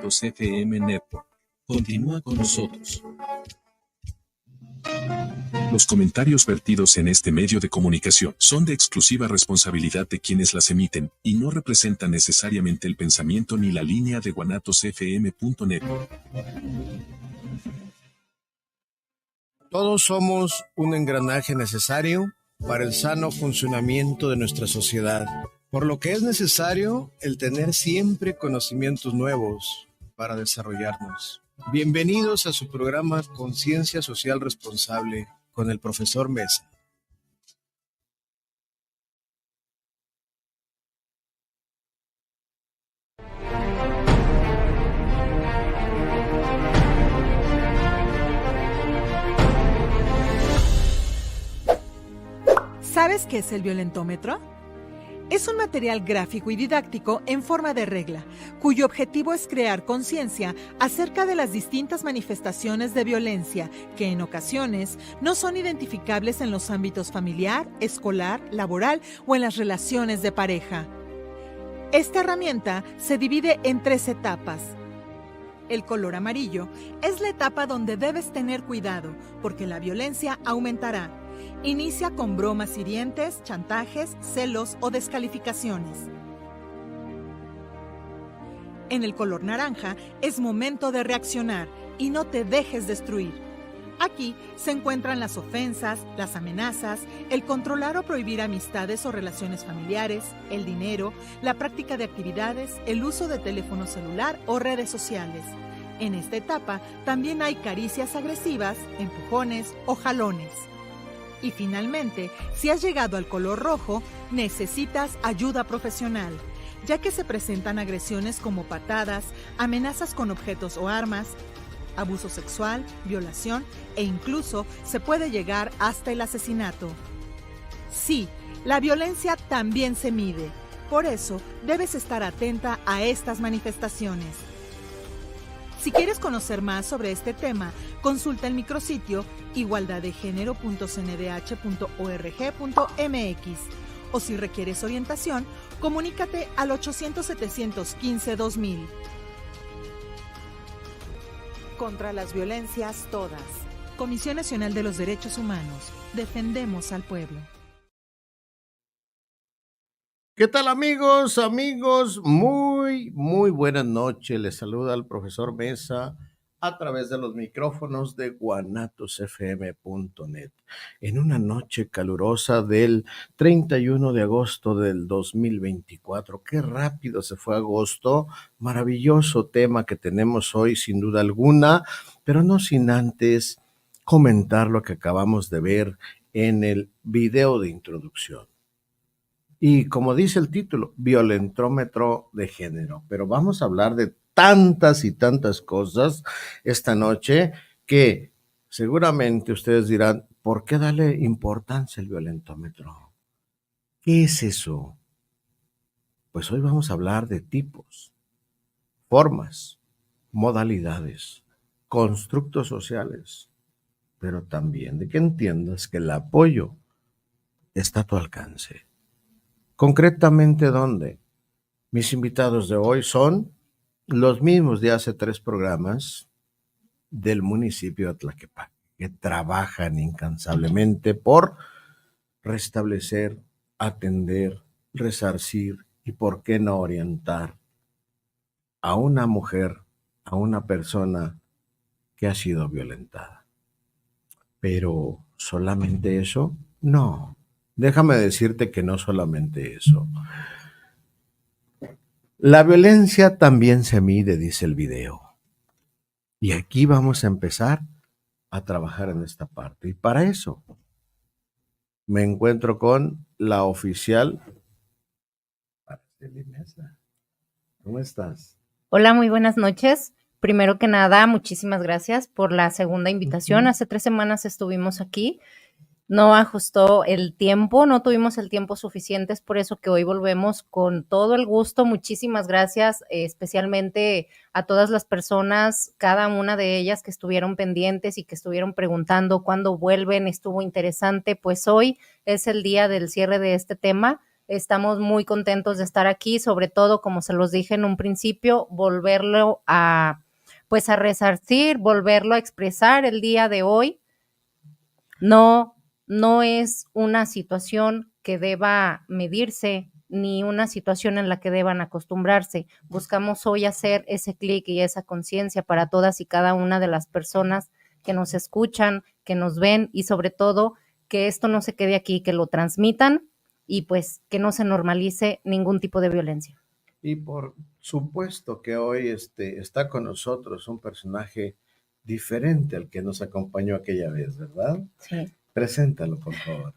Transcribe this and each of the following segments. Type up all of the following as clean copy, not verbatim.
Guanatos FM Network. Continúa con nosotros. Los comentarios vertidos en este medio de comunicación son de exclusiva responsabilidad de quienes las emiten y no representan necesariamente el pensamiento ni la línea de guanatosfm.net. Todos somos un engranaje necesario para el sano funcionamiento de nuestra sociedad, por lo que es necesario el tener siempre conocimientos nuevos para desarrollarnos. Bienvenidos a su programa Conciencia Social Responsable con el profesor Mesa. ¿Sabes qué es el violentómetro? Es un material gráfico y didáctico en forma de regla, cuyo objetivo es crear conciencia acerca de las distintas manifestaciones de violencia que en ocasiones no son identificables en los ámbitos familiar, escolar, laboral o en las relaciones de pareja. Esta herramienta se divide en 3 etapas. El color amarillo es la etapa donde debes tener cuidado, porque la violencia aumentará. Inicia con bromas hirientes, chantajes, celos o descalificaciones. En el color naranja es momento de reaccionar y no te dejes destruir. Aquí se encuentran las ofensas, las amenazas, el controlar o prohibir amistades o relaciones familiares, el dinero, la práctica de actividades, el uso de teléfono celular o redes sociales. En esta etapa también hay caricias agresivas, empujones o jalones. Y finalmente, si has llegado al color rojo, necesitas ayuda profesional, ya que se presentan agresiones como patadas, amenazas con objetos o armas, abuso sexual, violación e incluso se puede llegar hasta el asesinato. Sí, la violencia también se mide, por eso debes estar atenta a estas manifestaciones. Si quieres conocer más sobre este tema, consulta el micrositio igualdaddegenero.cndh.org.mx o si requieres orientación, comunícate al 800-715-2000. Contra las violencias todas. Comisión Nacional de los Derechos Humanos. Defendemos al pueblo. ¿Qué tal amigos? Muy buenas noches. Les saluda el profesor Mesa a través de los micrófonos de guanatosfm.net en una noche calurosa del 31 de agosto del 2024. Qué rápido se fue agosto. Maravilloso tema que tenemos hoy, sin duda alguna, pero no sin antes comentar lo que acabamos de ver en el video de introducción. Y como dice el título, violentómetro de género. Pero vamos a hablar de tantas y tantas cosas esta noche que seguramente ustedes dirán, ¿por qué darle importancia al violentómetro? ¿Qué es eso? Pues hoy vamos a hablar de tipos, formas, modalidades, constructos sociales, pero también de que entiendas que el apoyo está a tu alcance. Concretamente, ¿dónde? Mis invitados de hoy son los mismos de hace 3 programas del municipio de Tlaquepaque, que trabajan incansablemente por restablecer, atender, resarcir y, por qué no, orientar a una mujer, a una persona que ha sido violentada. Pero, ¿solamente eso? No. Déjame decirte que no solamente eso. La violencia también se mide, dice el video. Y aquí vamos a empezar a trabajar en esta parte. Y para eso me encuentro con la oficial. ¿Cómo estás? Hola, muy buenas noches. Primero que nada, muchísimas gracias por la segunda invitación. Hace 3 semanas estuvimos aquí. No ajustó el tiempo, no tuvimos el tiempo suficiente, es por eso que hoy volvemos con todo el gusto. Muchísimas gracias, especialmente a todas las personas, cada una de ellas que estuvieron pendientes y que estuvieron preguntando cuándo vuelven. Estuvo interesante, pues hoy es el día del cierre de este tema Estamos muy contentos de estar aquí, sobre todo, como se los dije en un principio, volverlo a, pues, a resarcir, volverlo a expresar el día de hoy. No es una situación que deba medirse, ni una situación en la que deban acostumbrarse. Buscamos hoy hacer ese clic y esa conciencia para todas y cada una de las personas que nos escuchan, que nos ven, y sobre todo que esto no se quede aquí, que lo transmitan y pues que no se normalice ningún tipo de violencia. Y por supuesto que hoy está con nosotros un personaje diferente al que nos acompañó aquella vez, ¿verdad? Sí. Preséntalo, por favor.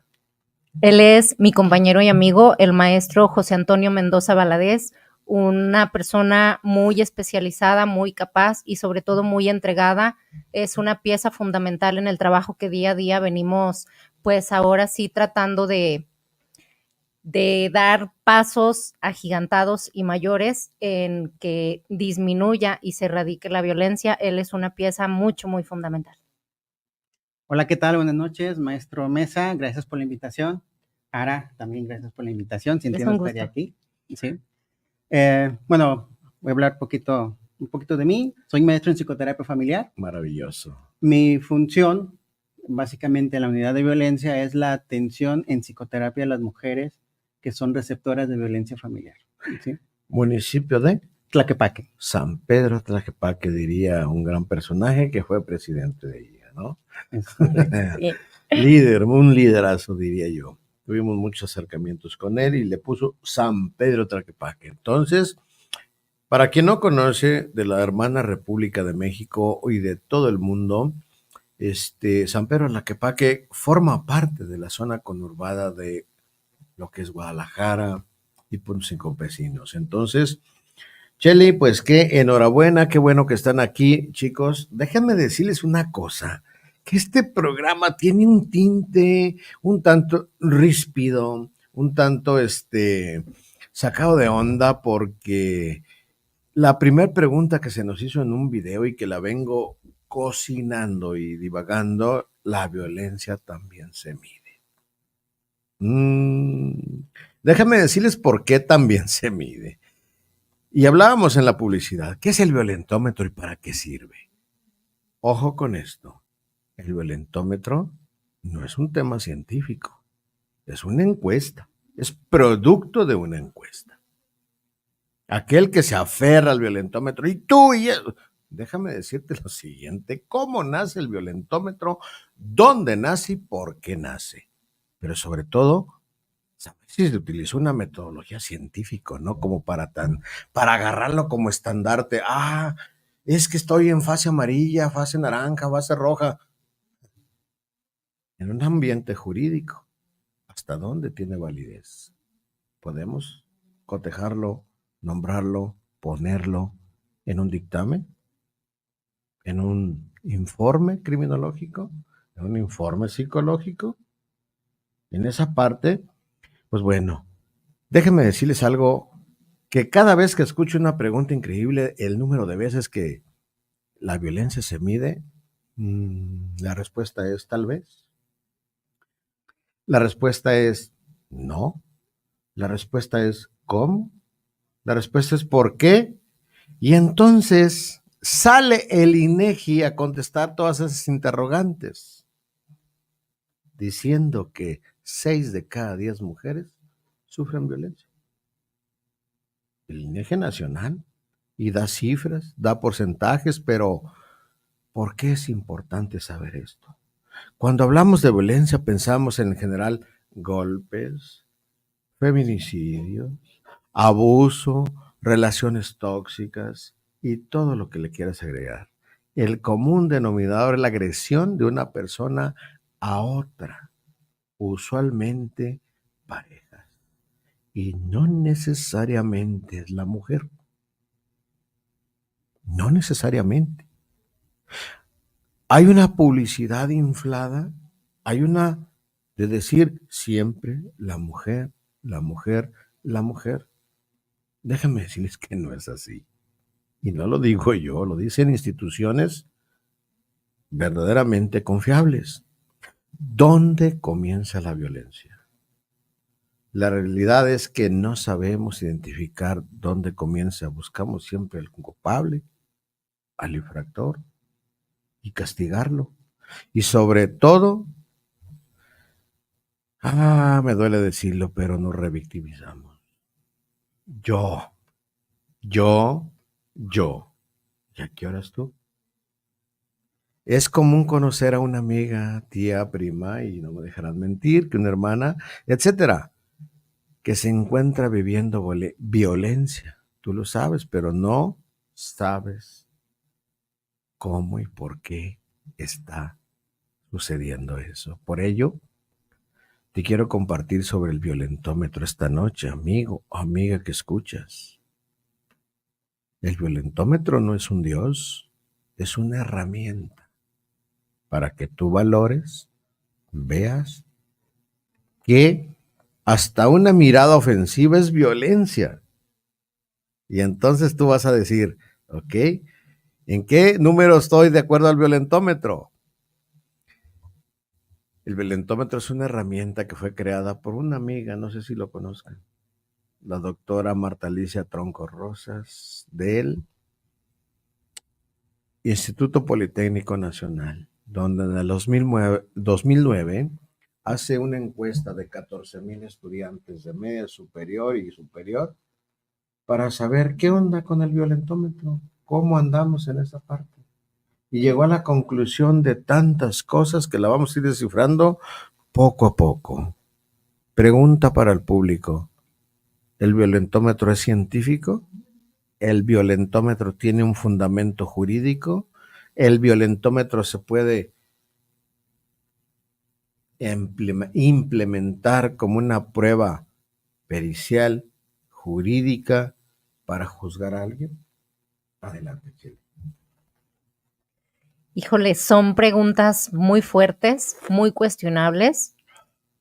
Él es mi compañero y amigo, el maestro José Antonio Mendoza Valadez, una persona muy especializada, muy capaz y sobre todo muy entregada. Es una pieza fundamental en el trabajo que día a día venimos, pues ahora sí tratando de dar pasos agigantados y mayores en que disminuya y se erradique la violencia. Él es una pieza muy fundamental. Hola, ¿qué tal? Buenas noches, maestro Mesa, gracias por la invitación. Ara, también gracias por la invitación, sin ti no estaría aquí. Sí. Bueno, voy a hablar un poquito de mí. Soy maestro en psicoterapia familiar. Maravilloso. Mi función, básicamente en la unidad de violencia, es la atención en psicoterapia a las mujeres que son receptoras de violencia familiar. ¿Sí? Municipio de Tlaquepaque. San Pedro Tlaquepaque, diría un gran personaje que fue presidente de ella, ¿no? Sí. Un liderazo, diría yo. Tuvimos muchos acercamientos con él y le puso San Pedro Tlaquepaque. Entonces, para quien no conoce de la hermana República de México y de todo el mundo, San Pedro Tlaquepaque forma parte de la zona conurbada de lo que es Guadalajara y puntos cinco vecinos. Entonces, Chely, pues qué enhorabuena, qué bueno que están aquí, chicos. Déjenme decirles una cosa, que este programa tiene un tinte un tanto ríspido, un tanto sacado de onda, porque la primera pregunta que se nos hizo en un video y que la vengo cocinando y divagando, la violencia también se mide. Déjame decirles por qué también se mide. Y hablábamos en la publicidad, ¿qué es el violentómetro y para qué sirve? Ojo con esto, el violentómetro no es un tema científico, es una encuesta, es producto de una encuesta. Aquel que se aferra al violentómetro, y tú y yo, déjame decirte lo siguiente, ¿cómo nace el violentómetro? ¿Dónde nace y por qué nace? Pero sobre todo, ¿sabes si se utilizó una metodología científica, no? Como para agarrarlo como estandarte. Es que estoy en fase amarilla, fase naranja, fase roja. En un ambiente jurídico, ¿hasta dónde tiene validez? ¿Podemos cotejarlo, nombrarlo, ponerlo en un dictamen? ¿En un informe criminológico? ¿En un informe psicológico? En esa parte, pues bueno, déjenme decirles algo, que cada vez que escucho una pregunta increíble, el número de veces que la violencia se mide, la respuesta es tal vez. La respuesta es no. La respuesta es ¿cómo? La respuesta es ¿por qué? Y entonces sale el INEGI a contestar todas esas interrogantes, diciendo que 6 de cada 10 mujeres sufren violencia. El INEGI nacional, y da cifras, da porcentajes, pero ¿por qué es importante saber esto? Cuando hablamos de violencia pensamos en general golpes, feminicidios, abuso, relaciones tóxicas y todo lo que le quieras agregar. El común denominador es la agresión de una persona a otra, usualmente parejas, y no necesariamente es la mujer. No necesariamente. Hay una publicidad inflada, hay una de decir siempre la mujer, la mujer, la mujer. Déjenme decirles que no es así. Y no lo digo yo, lo dicen instituciones verdaderamente confiables. ¿Dónde comienza la violencia? La realidad es que no sabemos identificar dónde comienza. Buscamos siempre al culpable, al infractor, y castigarlo. Y sobre todo, me duele decirlo, pero nos revictimizamos. Yo. ¿Y a qué horas tú? Es común conocer a una amiga, tía, prima, y no me dejarán mentir, que una hermana, etcétera, que se encuentra viviendo violencia. Tú lo sabes, pero no sabes cómo y por qué está sucediendo eso. Por ello, te quiero compartir sobre el violentómetro esta noche, amigo o amiga que escuchas. El violentómetro no es un dios, es una herramienta para que tú valores, veas que hasta una mirada ofensiva es violencia. Y entonces tú vas a decir, ok, ¿en qué número estoy de acuerdo al violentómetro? El violentómetro es una herramienta que fue creada por una amiga, no sé si lo conozcan, la doctora Marta Alicia Tronco Rosas, del Instituto Politécnico Nacional, donde en el 2009 hace una encuesta de 14,000 estudiantes de media superior y superior para saber qué onda con el violentómetro, cómo andamos en esa parte. Y llegó a la conclusión de tantas cosas que la vamos a ir descifrando poco a poco. Pregunta para el público: ¿el violentómetro es científico? ¿El violentómetro tiene un fundamento jurídico? ¿El violentómetro se puede implementar como una prueba pericial, jurídica, para juzgar a alguien? Adelante, Chile. Híjole, son preguntas muy fuertes, muy cuestionables,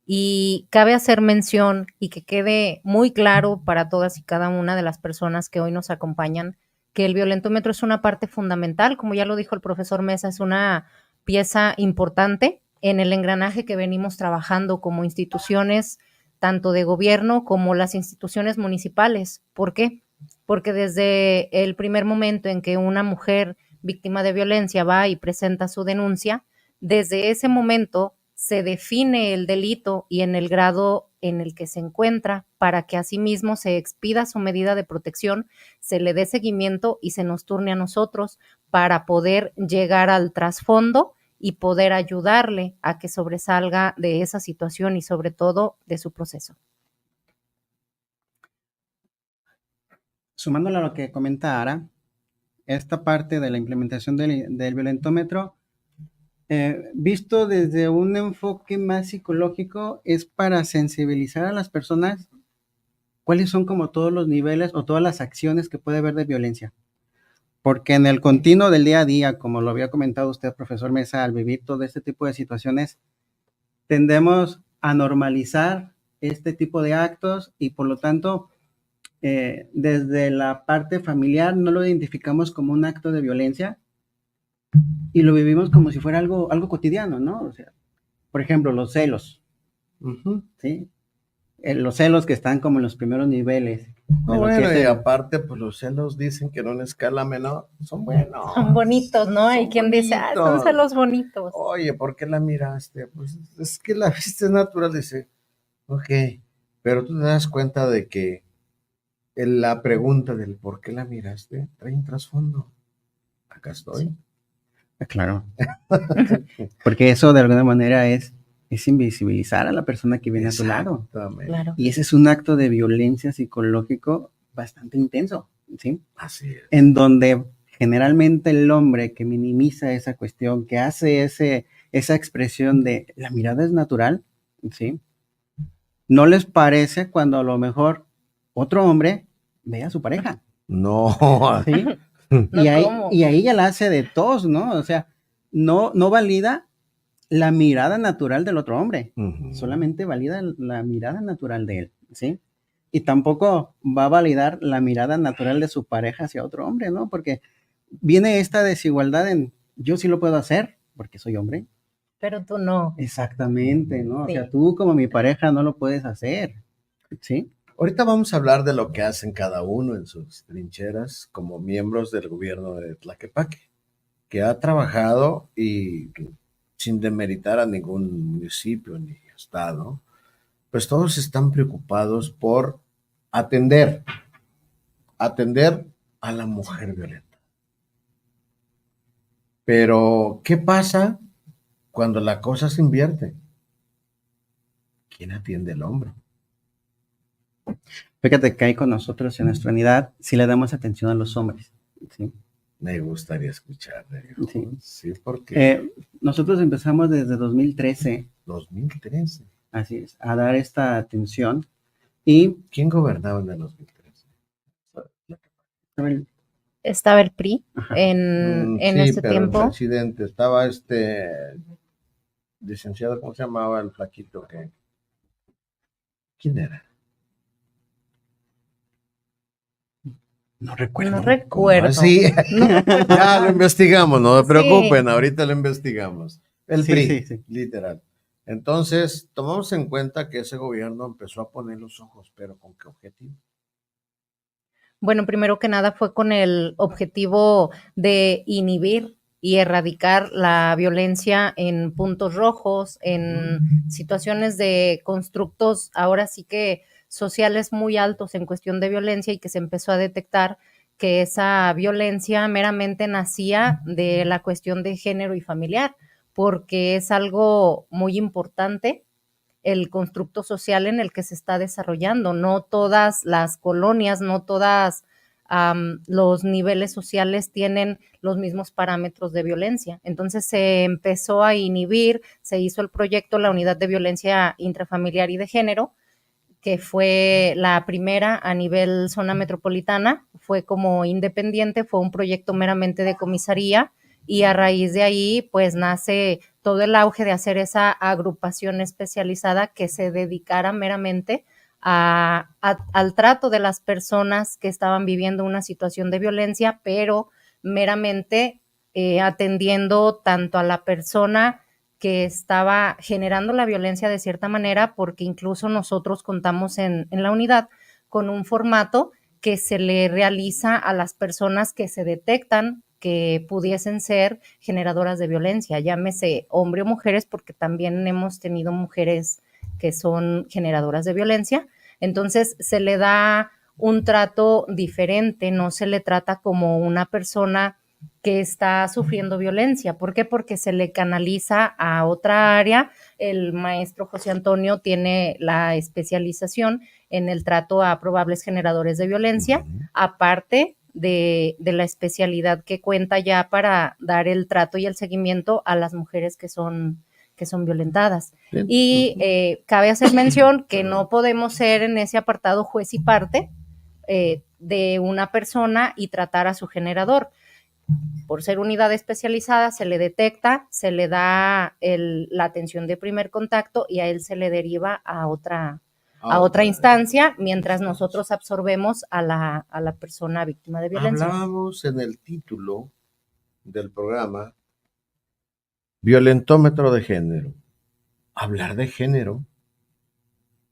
y cabe hacer mención y que quede muy claro para todas y cada una de las personas que hoy nos acompañan que el violentómetro es una parte fundamental, como ya lo dijo el profesor Mesa, es una pieza importante en el engranaje que venimos trabajando como instituciones, tanto de gobierno como las instituciones municipales. ¿Por qué? Porque desde el primer momento en que una mujer víctima de violencia va y presenta su denuncia, desde ese momento se define el delito y en el grado en el que se encuentra para que asimismo se expida su medida de protección, se le dé seguimiento y se nos turne a nosotros para poder llegar al trasfondo y poder ayudarle a que sobresalga de esa situación y sobre todo de su proceso. Sumándole a lo que comenta Ara, esta parte de la implementación del violentómetro, visto desde un enfoque más psicológico, es para sensibilizar a las personas cuáles son como todos los niveles o todas las acciones que puede haber de violencia. Porque en el continuo del día a día, como lo había comentado usted, profesor Mesa, al vivir todo este tipo de situaciones, tendemos a normalizar este tipo de actos y por lo tanto, desde la parte familiar no lo identificamos como un acto de violencia y lo vivimos como si fuera algo cotidiano, ¿no? O sea, por ejemplo, los celos, ¿sí? Los celos que están como en los primeros niveles. Bueno, y aparte, pues los celos dicen que en una escala menor son buenos. Son bonitos, ¿no? Hay quien dice, son celos bonitos. Oye, ¿por qué la miraste? Pues es que la viste natural, dice. Ok, pero tú te das cuenta de que la pregunta del por qué la miraste trae un trasfondo. Acá estoy. Sí. Claro. Porque eso de alguna manera es invisibilizar a la persona que viene a tu lado. Claro. Y ese es un acto de violencia psicológico bastante intenso, ¿sí? Así es. En donde generalmente el hombre que minimiza esa cuestión, que hace esa expresión de la mirada es natural, ¿sí? No les parece cuando a lo mejor otro hombre ve a su pareja. No. ¿Sí? No, y ahí ya la hace de tos, ¿no? O sea, no valida la mirada natural del otro hombre, solamente valida la mirada natural de él, ¿sí? Y tampoco va a validar la mirada natural de su pareja hacia otro hombre, ¿no? Porque viene esta desigualdad en yo sí lo puedo hacer porque soy hombre. Pero tú no. Exactamente, ¿no? Sí. O sea, tú como mi pareja no lo puedes hacer. ¿Sí? Ahorita vamos a hablar de lo que hacen cada uno en sus trincheras como miembros del gobierno de Tlaquepaque, que ha trabajado y sin demeritar a ningún municipio ni estado, pues todos están preocupados por atender a la mujer violenta. Pero, ¿qué pasa cuando la cosa se invierte? ¿Quién atiende al hombre? Fíjate que ahí con nosotros en nuestra unidad sí le damos atención a los hombres. ¿Sí? Me gustaría escuchar de ellos. Sí. Sí, porque Nosotros empezamos desde 2013, 2013. así es, a dar esta atención. ¿Y ¿Quién gobernaba en el 2013? Estaba el PRI Ajá. en Sí, ese pero el tiempo. presidente estaba licenciado, ¿cómo se llamaba el flaquito que? ¿Quién era? No recuerdo. No recuerdo. Sí, No, ya lo investigamos, no se Sí. preocupen, ahorita lo investigamos. El Sí, PRI, sí, sí. literal. Entonces, tomamos en cuenta que ese gobierno empezó a poner los ojos, pero ¿con qué objetivo? Bueno, primero que nada fue con el objetivo de inhibir y erradicar la violencia en puntos rojos, en situaciones de constructos ahora sí que sociales muy altos en cuestión de violencia, y que se empezó a detectar que esa violencia meramente nacía de la cuestión de género y familiar, porque es algo muy importante el constructo social en el que se está desarrollando. No todas las colonias, no todas los niveles sociales tienen los mismos parámetros de violencia. Entonces se empezó a inhibir, se hizo el proyecto La Unidad de Violencia Intrafamiliar y de Género, que fue la primera a nivel zona metropolitana, fue como independiente, fue un proyecto meramente de comisaría, y a raíz de ahí pues nace todo el auge de hacer esa agrupación especializada que se dedicara meramente al trato de las personas que estaban viviendo una situación de violencia, pero meramente atendiendo tanto a la persona que estaba generando la violencia de cierta manera, porque incluso nosotros contamos en la unidad con un formato que se le realiza a las personas que se detectan que pudiesen ser generadoras de violencia, llámese hombre o mujeres, porque también hemos tenido mujeres que son generadoras de violencia. Entonces se le da un trato diferente, no se le trata como una persona que está sufriendo violencia. ¿Por qué? Porque se le canaliza a otra área. El maestro José Antonio tiene la especialización en el trato a probables generadores de violencia, aparte de la especialidad que cuenta ya para dar el trato y el seguimiento a las mujeres que son violentadas. Bien. Y cabe hacer mención que no podemos ser en ese apartado juez y parte de una persona y tratar a su generador. Por ser unidad especializada, se le detecta, se le da la atención de primer contacto y a él se le deriva a otra instancia, mientras nosotros absorbemos a la persona víctima de violencia. Hablábamos en el título del programa Violentómetro de género. Hablar de género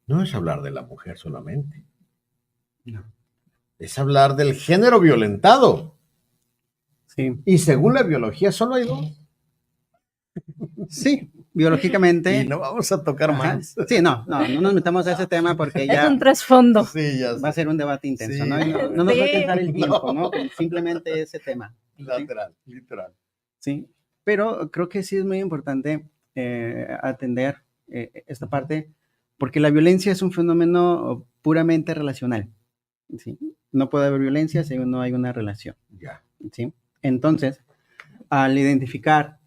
no es hablar de la mujer solamente. No. Es hablar del género violentado. Sí. Y según la biología, solo hay dos. Sí, biológicamente. Y no vamos a tocar más. Sí, no nos metamos a ese tema porque ya es un trasfondo. Sí, ya va a ser un debate intenso, sí. ¿no? Y no nos va a alcanzar el tiempo, ¿no? Simplemente ese tema. Literal. Sí, pero creo que sí es muy importante atender esta parte, porque la violencia es un fenómeno puramente relacional. ¿Sí? No puede haber violencia si no hay una relación. Ya. ¿Sí? Entonces, al identificar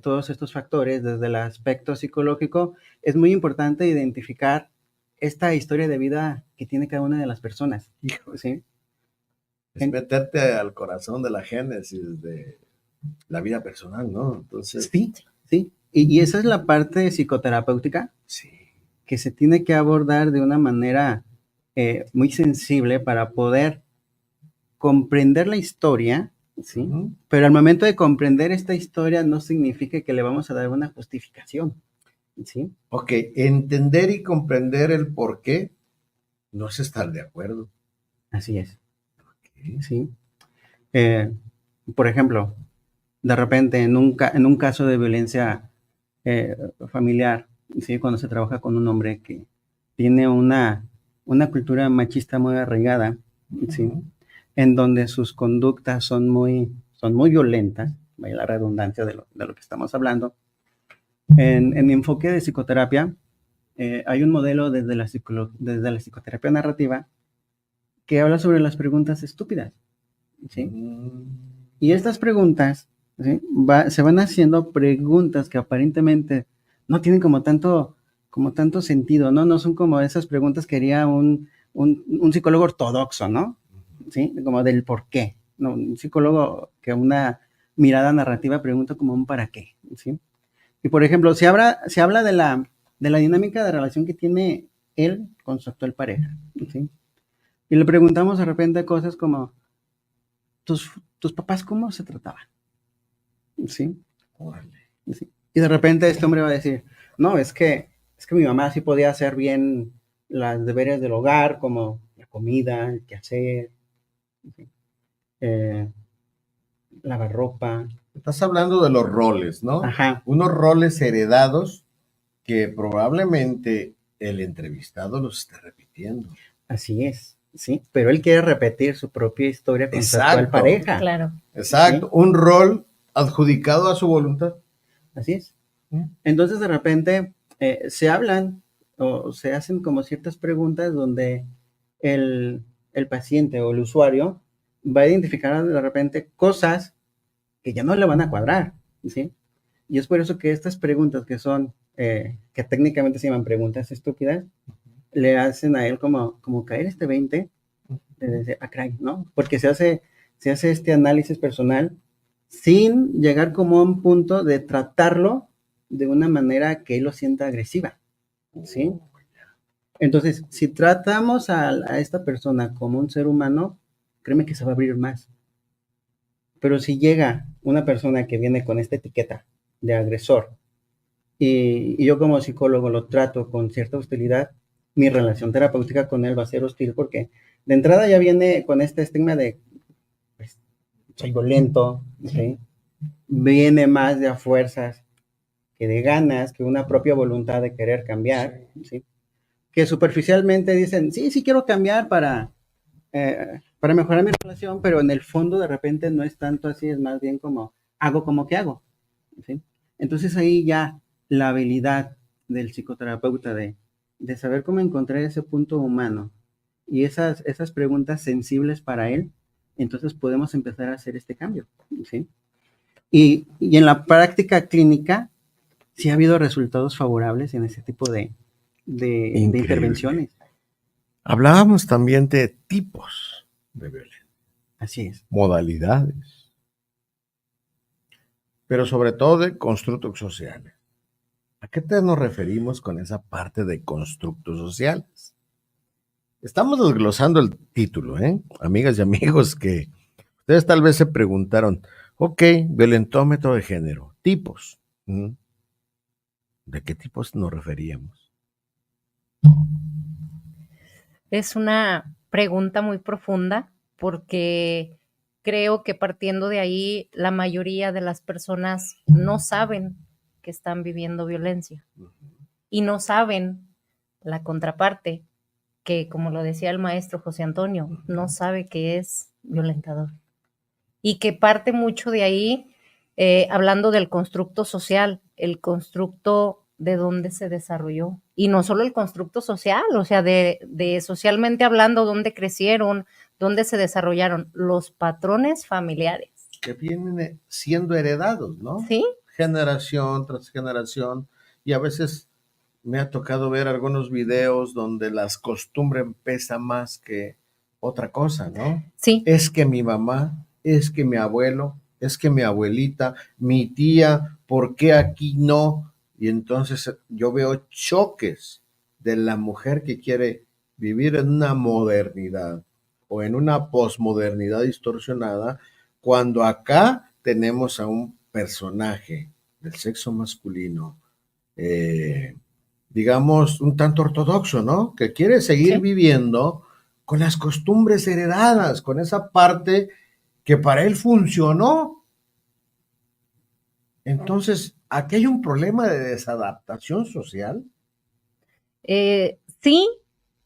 todos estos factores desde el aspecto psicológico, es muy importante identificar esta historia de vida que tiene cada una de las personas. ¿Sí? Es meterte al corazón de la génesis de la vida personal, ¿no? Entonces, sí. Y esa es la parte psicoterapéutica que se tiene que abordar de una manera muy sensible para poder comprender la historia, ¿sí? Pero al momento de comprender esta historia no significa que le vamos a dar una justificación, ¿sí? Ok, entender y comprender el por qué no es estar de acuerdo. Así es. Okay. Sí. Por ejemplo, de repente en un caso de violencia familiar, ¿sí? Cuando se trabaja con un hombre que tiene una cultura machista muy arraigada, ¿sí? En donde sus conductas son muy violentas, vaya la redundancia de lo que estamos hablando. En mi enfoque de psicoterapia, hay un modelo desde la psicoterapia narrativa que habla sobre las preguntas estúpidas, ¿sí? Y estas preguntas, ¿sí? Se van haciendo preguntas que aparentemente no tienen como tanto sentido, ¿no? No son como esas preguntas que haría un psicólogo ortodoxo, ¿no? ¿Sí? Como del por qué. No, un psicólogo que una mirada narrativa pregunta como un para qué, ¿sí? Y por ejemplo, se habla de la dinámica de relación que tiene él con su actual pareja, ¿sí? Y le preguntamos de repente cosas como, ¿tus papás cómo se trataban? ¿Sí? ¿Sí? Y de repente este hombre va a decir, no, es que mi mamá sí podía hacer bien las deberes del hogar, como la comida, el quehacer, ¿sí? Lavar ropa. Estás hablando de los roles, ¿no? Ajá. Unos roles heredados que probablemente el entrevistado los esté repitiendo. Así es, sí, pero él quiere repetir su propia historia con su actual pareja. Claro. Exacto, ¿sí? Un rol adjudicado a su voluntad. Así es. Entonces de repente se hablan o se hacen como ciertas preguntas donde el paciente o el usuario va a identificar de repente cosas que ya no le van a cuadrar, ¿sí? Y es por eso que estas preguntas que son, que técnicamente se llaman preguntas estúpidas, le hacen a él como caer este 20, de ¿no? Porque se hace este análisis personal sin llegar como a un punto de tratarlo de una manera que él lo sienta agresiva, ¿sí? Entonces, si tratamos a esta persona como un ser humano, créeme que se va a abrir más. Pero si llega una persona que viene con esta etiqueta de agresor y yo como psicólogo lo trato con cierta hostilidad, mi relación terapéutica con él va a ser hostil porque de entrada ya viene con este estigma de, pues, soy violento, ¿sí? Viene más de a fuerzas que de ganas, que una propia voluntad de querer cambiar, ¿sí? Que superficialmente dicen, sí quiero cambiar para mejorar mi relación, pero en el fondo de repente no es tanto así, es más bien como, hago como que hago, ¿sí? Entonces ahí ya la habilidad del psicoterapeuta de saber cómo encontrar ese punto humano y esas preguntas sensibles para él, entonces podemos empezar a hacer este cambio, ¿sí? Y en la práctica clínica, sí ha habido resultados favorables en ese tipo de intervenciones. Hablábamos también de tipos de violencia. Así es. Modalidades. Pero sobre todo de constructos sociales. ¿A qué nos referimos con esa parte de constructos sociales? Estamos desglosando el título, amigas y amigos, que ustedes tal vez se preguntaron, ok, violentómetro de género, tipos. ¿De qué tipos nos referíamos? Es una pregunta muy profunda porque creo que partiendo de ahí la mayoría de las personas no saben que están viviendo violencia y no saben la contraparte, que como lo decía el maestro José Antonio, no sabe que es violentador y que parte mucho de ahí, hablando del constructo social, el constructo de dónde se desarrolló. Y no solo el constructo social, o sea, de socialmente hablando, dónde crecieron, dónde se desarrollaron, los patrones familiares. Que vienen siendo heredados, ¿no? Sí. Generación tras generación. Y a veces me ha tocado ver algunos videos donde las costumbres pesan más que otra cosa, ¿no? Sí. Es que mi mamá, es que mi abuelo, es que mi abuelita, mi tía, ¿por qué aquí no? Y entonces yo veo choques de la mujer que quiere vivir en una modernidad o en una posmodernidad distorsionada, cuando acá tenemos a un personaje del sexo masculino digamos, un tanto ortodoxo, ¿no? Que quiere seguir viviendo con las costumbres heredadas, con esa parte que para él funcionó. Entonces, ¿aquí hay un problema de desadaptación social? Sí,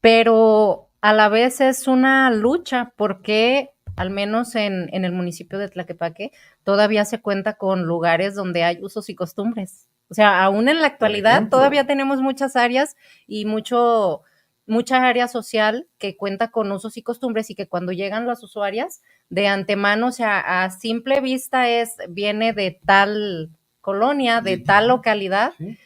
pero a la vez es una lucha porque al menos en el municipio de Tlaquepaque todavía se cuenta con lugares donde hay usos y costumbres. O sea, aún en la actualidad todavía tenemos muchas áreas y mucha área social que cuenta con usos y costumbres y que cuando llegan las usuarias de antemano, o sea, a simple vista viene de tal colonia, de tal localidad. ¿Sí?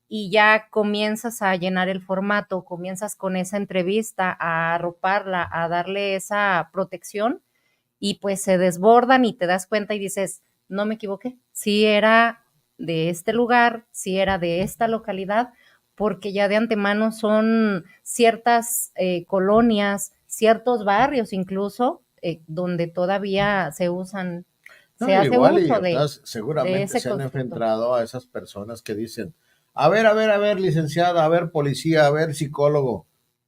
Y ya comienzas a llenar el formato, comienzas con esa entrevista a arroparla, a darle esa protección y pues se desbordan y te das cuenta y dices, no me equivoqué, sí era de este lugar, sí era de esta localidad, porque ya de antemano son ciertas colonias, ciertos barrios incluso, donde todavía se usan, no, se hace igual uso de seguramente se han enfrentado a esas personas que dicen, a ver, licenciada, a ver, policía, a ver, psicólogo,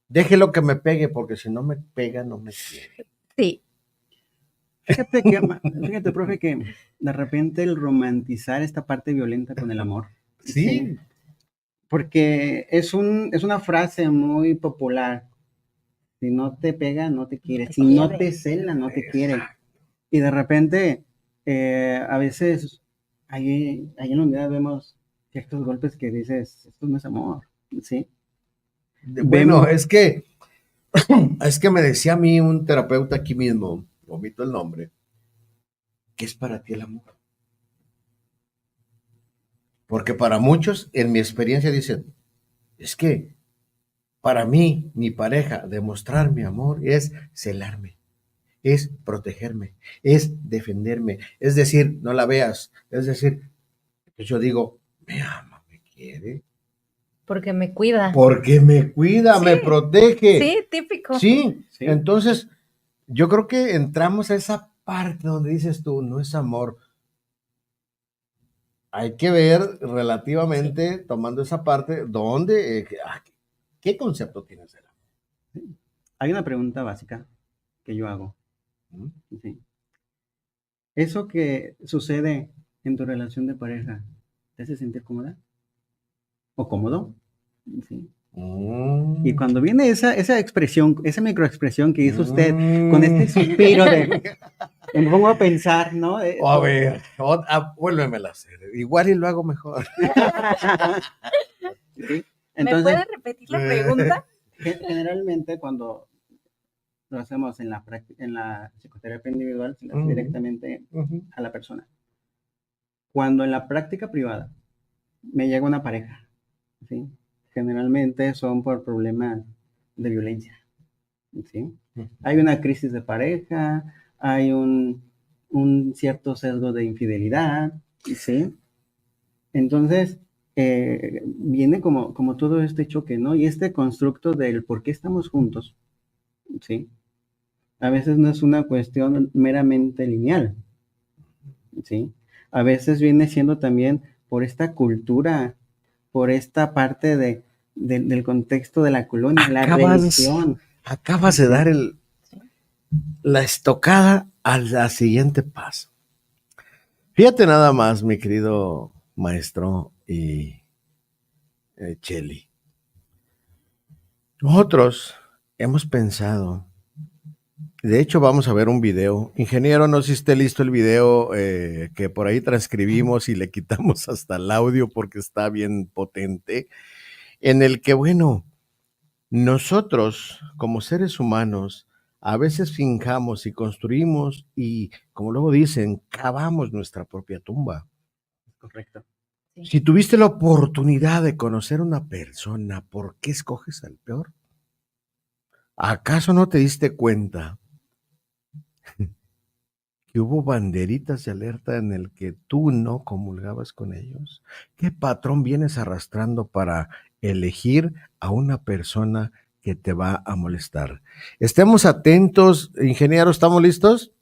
déjelo que me pegue, porque si no me pega, no me quiere. Sí. Fíjate, profe, que de repente el romantizar esta parte violenta con el amor. Sí. Porque es una frase muy popular. Si no te pega, no te quiere. Si no te cela, no te quiere. Y de repente, a veces, ahí en la unidad vemos ciertos golpes que dices, esto no es amor, ¿sí? Bueno, es que me decía a mí un terapeuta aquí mismo, omito el nombre, ¿qué es para ti el amor? Porque para muchos, en mi experiencia, dicen, es que para mí, mi pareja, demostrar mi amor es celarme, es protegerme, es defenderme, es decir, no la veas, es decir, yo digo, me ama, me quiere. Porque me cuida. Porque me cuida, sí, me protege. Sí, típico. Sí, entonces yo creo que entramos a esa parte donde dices tú, no es amor. Hay que ver relativamente, tomando esa parte, ¿dónde, qué concepto tienes del amor? Hay una pregunta básica que yo hago. Sí. ¿Eso que sucede en tu relación de pareja te hace sentir cómoda? ¿O cómodo? Sí. Y cuando viene esa expresión, esa microexpresión que hizo usted con este suspiro me pongo a pensar, ¿no? A ver, vuélvemela a hacer. Igual y lo hago mejor. ¿Sí? Entonces, ¿me puede repetir la pregunta? Generalmente cuando lo hacemos en la psicoterapia individual, se le hace directamente a la persona. Cuando en la práctica privada me llega una pareja, ¿sí? Generalmente son por problemas de violencia, ¿sí? Hay una crisis de pareja, hay un cierto sesgo de infidelidad, ¿sí? Entonces, viene como todo este choque, ¿no? Y este constructo del por qué estamos juntos, ¿sí? A veces no es una cuestión meramente lineal, ¿sí? A veces viene siendo también por esta cultura, por esta parte del contexto de la colonia, la religión. Acabas de dar la estocada a la siguiente paso. Fíjate nada más, mi querido maestro y Cheli. Nosotros hemos pensado, de hecho vamos a ver un video. Ingeniero, no sé si esté listo el video que por ahí transcribimos y le quitamos hasta el audio porque está bien potente, en el que, bueno, nosotros como seres humanos a veces finjamos y construimos y, como luego dicen, cavamos nuestra propia tumba. Correcto. Sí. Si tuviste la oportunidad de conocer a una persona, ¿por qué escoges al peor? ¿Acaso no te diste cuenta que hubo banderitas de alerta en el que tú no comulgabas con ellos? ¿Qué patrón vienes arrastrando para elegir a una persona que te va a molestar? Estemos atentos, ingeniero, ¿estamos listos?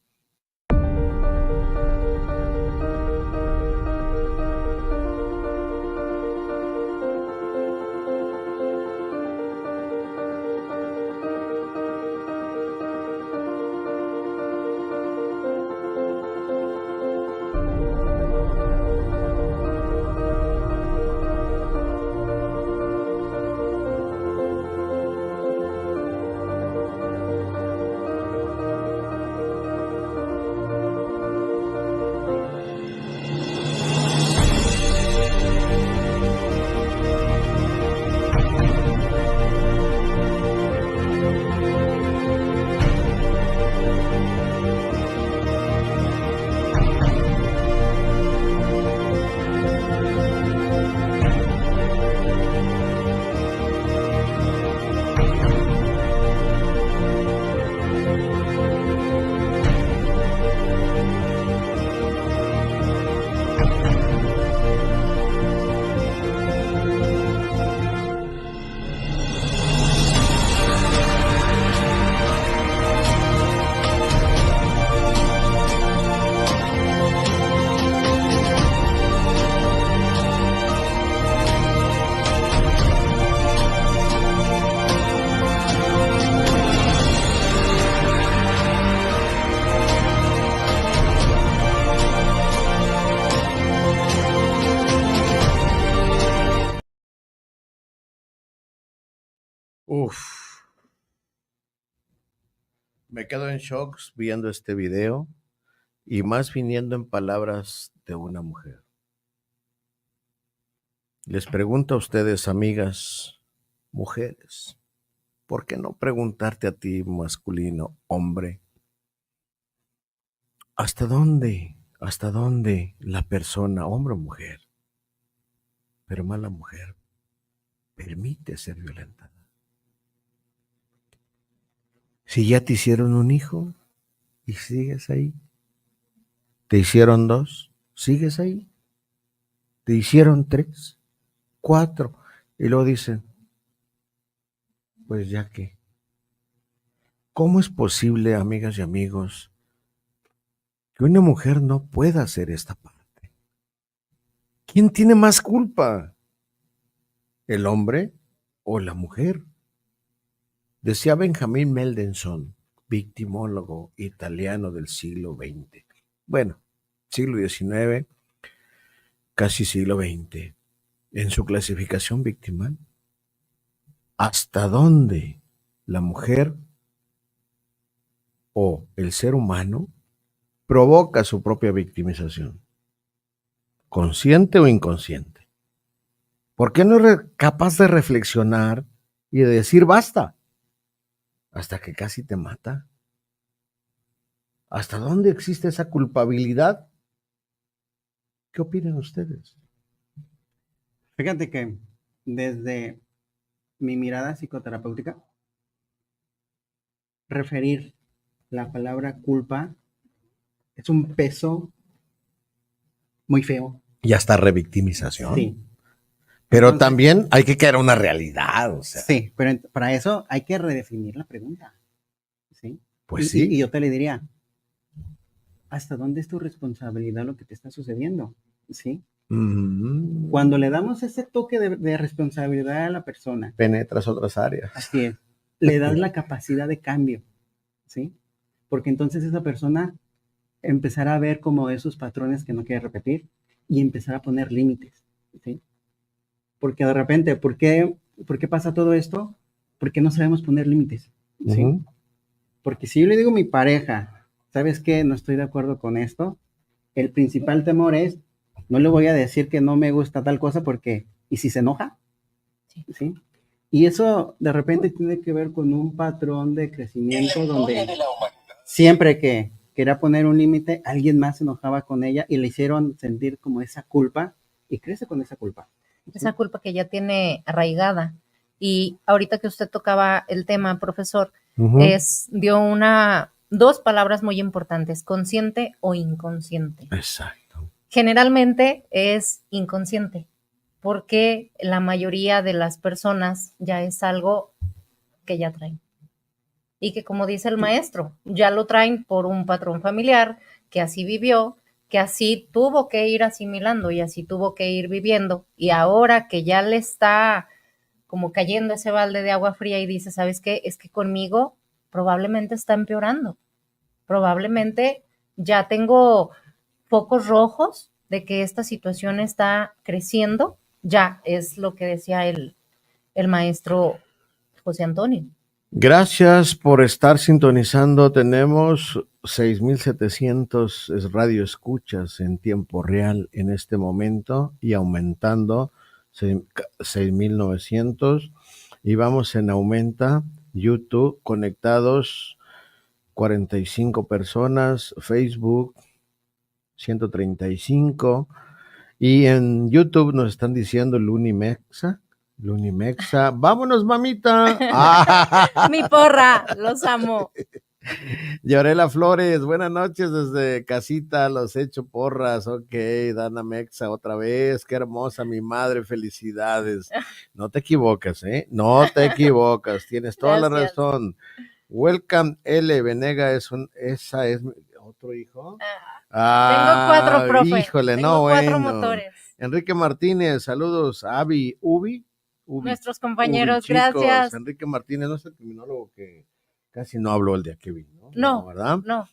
Uf, me quedo en shock viendo este video y más viniendo en palabras de una mujer. Les pregunto a ustedes, amigas, mujeres, ¿por qué no preguntarte a ti, masculino, hombre? ¿Hasta dónde la persona, hombre o mujer, pero mala mujer, permite ser violentada? Si ya te hicieron un hijo y sigues ahí, te hicieron 2, sigues ahí, te hicieron 3, 4, y luego dicen, pues ya que, ¿cómo es posible, amigas y amigos, que una mujer no pueda hacer esta parte? ¿Quién tiene más culpa? ¿El hombre o la mujer? Decía Benjamin Mendelssohn, victimólogo italiano del siglo XX. Bueno, siglo XIX, casi siglo XX. En su clasificación victimal, ¿hasta dónde la mujer o el ser humano provoca su propia victimización? ¿Consciente o inconsciente? ¿Por qué no es capaz de reflexionar y de decir basta? Hasta que casi te mata. ¿Hasta dónde existe esa culpabilidad? ¿Qué opinan ustedes? Fíjate que desde mi mirada psicoterapéutica, referir la palabra culpa es un peso muy feo. Y hasta revictimización. Sí. Pero Entonces, también hay que crear una realidad, o sea. Sí, pero para eso hay que redefinir la pregunta. ¿Sí? Pues sí. Y yo te le diría, ¿hasta dónde es tu responsabilidad lo que te está sucediendo? ¿Sí? Cuando le damos ese toque de responsabilidad a la persona, penetras otras áreas. Así es. Le das la capacidad de cambio, ¿sí? Porque entonces esa persona empezará a ver como esos patrones que no quiere repetir y empezar a poner límites, ¿sí? Porque de repente, ¿por qué pasa todo esto? Porque no sabemos poner límites, ¿sí? Porque si yo le digo a mi pareja, ¿sabes qué? No estoy de acuerdo con esto. El principal temor es, no le voy a decir que no me gusta tal cosa porque, ¿y si se enoja? ¿Sí? Y eso de repente tiene que ver con un patrón de crecimiento donde siempre que quería poner un límite, alguien más se enojaba con ella y le hicieron sentir como esa culpa y crece con esa culpa. Esa culpa que ya tiene arraigada. Y ahorita que usted tocaba el tema, profesor, dio dos palabras muy importantes, consciente o inconsciente. Exacto. Generalmente es inconsciente, porque la mayoría de las personas ya es algo que ya traen. Y que, como dice el maestro, ya lo traen por un patrón familiar, que así vivió, que así tuvo que ir asimilando y así tuvo que ir viviendo. Y ahora que ya le está como cayendo ese balde de agua fría y dice, ¿sabes qué? Es que conmigo probablemente está empeorando. Probablemente ya tengo focos rojos de que esta situación está creciendo. Ya es lo que decía el maestro José Antonio. Gracias por estar sintonizando. Tenemos 6,700 radioescuchas en tiempo real en este momento y aumentando 6,900 y vamos en aumenta. YouTube conectados 45 personas, Facebook 135 y en YouTube nos están diciendo Lunimexa, vámonos mamita. Mi porra, los amo. Yorela Flores, buenas noches desde casita, los echo porras, ok, Dana Mexa otra vez, qué hermosa mi madre, felicidades. No te equivocas, no te equivocas, tienes toda la razón. Welcome L. Venega, esa es otro hijo. Tengo 4, profe. Híjole, tengo no, 4 bueno. motores. Enrique Martínez, saludos, Ubi. Nuestros compañeros, Ubi, chicos. Gracias. Enrique Martínez, no es el criminólogo que casi no habló el día que vino, No, ¿verdad? No.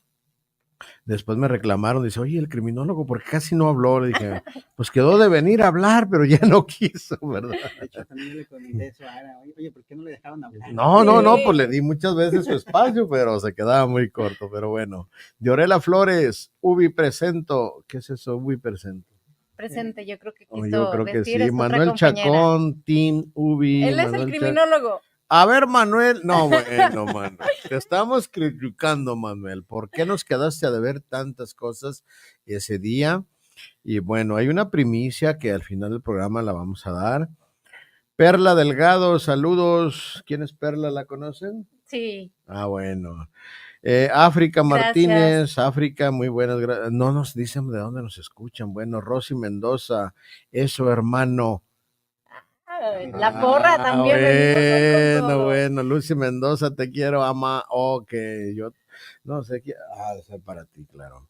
Después me reclamaron, dice, oye, el criminólogo, ¿por qué casi no habló? Le dije, pues quedó de venir a hablar, pero ya no quiso, ¿verdad? De hecho, también le comenté eso a Ara, oye, ¿por qué no le dejaron hablar? No, pues le di muchas veces su espacio, pero se quedaba muy corto, pero bueno. Diorela Flores, Ubi presento. ¿Qué es eso, Ubi presento? Presente, yo creo que quiso Yo creo que decir, sí. es otra Manuel compañera. Chacón, Team Ubi. Él es Manuel el criminólogo. A ver, Manuel, no, bueno, Manuel, te estamos criticando, Manuel. ¿Por qué nos quedaste a deber tantas cosas ese día? Y bueno, hay una primicia que al final del programa la vamos a dar. Perla Delgado, saludos. ¿Quién es Perla? ¿La conocen? Sí. Ah, bueno. África Martínez, África, muy buenas. No nos dicen de dónde nos escuchan. Bueno, Rosy Mendoza, eso, hermano. La porra también. Bueno, Lucy Mendoza, te quiero, ama. Ok, yo no sé qué. Ser para ti, claro.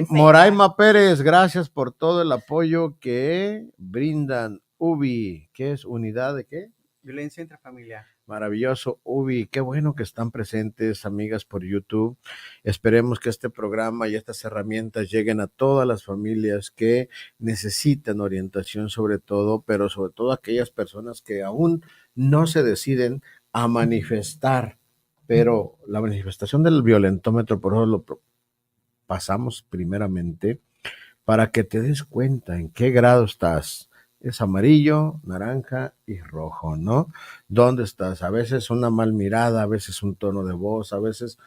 Moraima Pérez, gracias por todo el apoyo que brindan. UBI, ¿qué es? ¿Unidad de qué? Violencia intrafamiliar. Maravilloso, Ubi, qué bueno que están presentes, amigas, por YouTube. Esperemos que este programa y estas herramientas lleguen a todas las familias que necesitan orientación sobre todo, pero sobre todo aquellas personas que aún no se deciden a manifestar, pero la manifestación del violentómetro, por eso lo pasamos primeramente, para que te des cuenta en qué grado estás. Es amarillo, naranja y rojo, ¿no? ¿Dónde estás? A veces una mal mirada, a veces un tono de voz, a veces...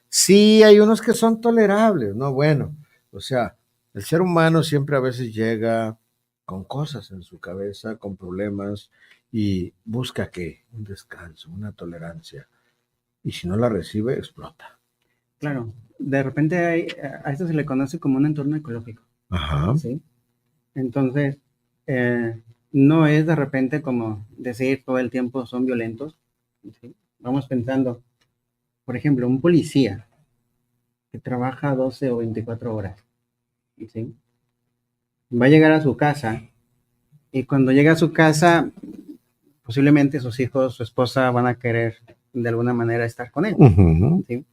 Sí, hay unos que son tolerables, ¿no? Bueno, o sea, el ser humano siempre a veces llega con cosas en su cabeza, con problemas, y busca ¿qué? Un descanso, una tolerancia. Y si no la recibe, explota. Claro, de repente a esto se le conoce como un entorno ecológico. Ajá. ¿Sí? Entonces, no es de repente como decir todo el tiempo son violentos. ¿Sí? Vamos pensando, por ejemplo, un policía que trabaja 12 o 24 horas, ¿sí? Va a llegar a su casa y cuando llega a su casa, posiblemente sus hijos, su esposa van a querer de alguna manera estar con él. ¿Sí?